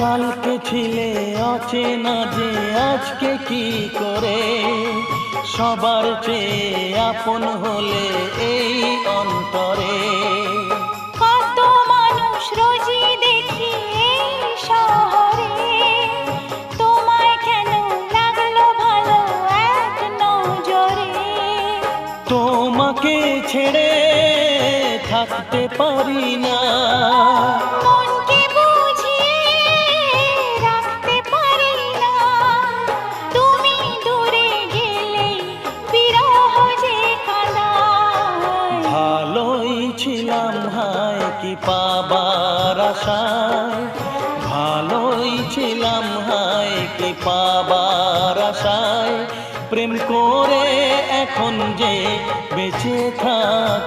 কালকে ছিলে অচেনা যে আজকে কি করে সবার চেয়ে আপন হলে এই অন্তরে। কত মানুষ রোজই দেখি এই শহরে, তোমায় কেন লাগলো ভালো এক নজরে। তোমাকে ছেড়ে থাকতে পারি না, মনকে বুঝিয়ে রাখতে পারি না, তুমি দূরে গেলে বিরহ যে কাঁদায়। ভালোই ছিলাম হায় কি পাবার আশায়, ভালোই ছিলাম হায় কি পাবার আশায়, প্রেম করে এখন যে বেঁচে থাকা